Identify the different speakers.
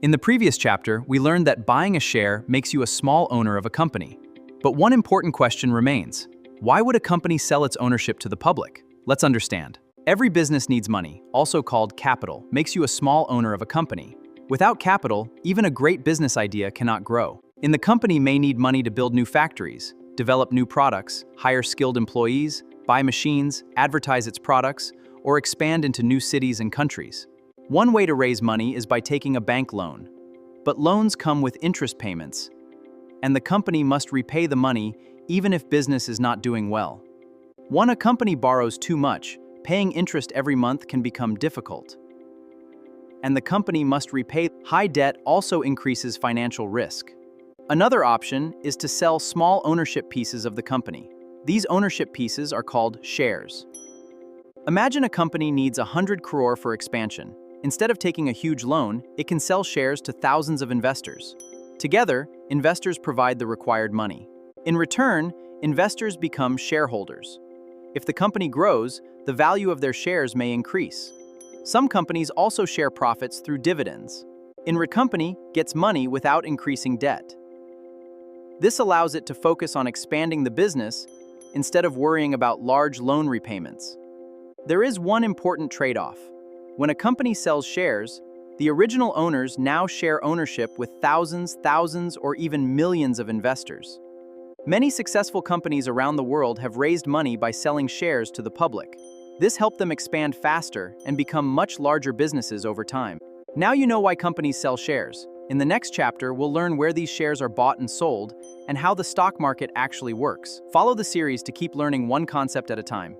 Speaker 1: In the previous chapter, we learned that buying a share makes you a small owner of a company. But one important question remains. Why would a company sell its ownership to the public? Let's understand. Every business needs money, also called capital, makes you a small owner of a company. Without capital, even a great business idea cannot grow. The company may need money to build new factories, develop new products, hire skilled employees, buy machines, advertise its products, or expand into new cities and countries. One way to raise money is by taking a bank loan. But loans come with interest payments, and the company must repay the money even if business is not doing well. When a company borrows too much, paying interest every month can become difficult. And the company must repay. High debt also increases financial risk. Another option is to sell small ownership pieces of the company. These ownership pieces are called shares. Imagine a company needs 100 crore for expansion. Instead of taking a huge loan, it can sell shares to thousands of investors. Together, investors provide the required money. In return, investors become shareholders. If the company grows, the value of their shares may increase. Some companies also share profits through dividends. The company gets money without increasing debt. This allows it to focus on expanding the business instead of worrying about large loan repayments. There is one important trade-off. When a company sells shares, the original owners now share ownership with thousands, or even millions of investors. Many successful companies around the world have raised money by selling shares to the public. This helped them expand faster and become much larger businesses over time. Now you know why companies sell shares. In the next chapter, we'll learn where these shares are bought and sold and how the stock market actually works. Follow the series to keep learning one concept at a time.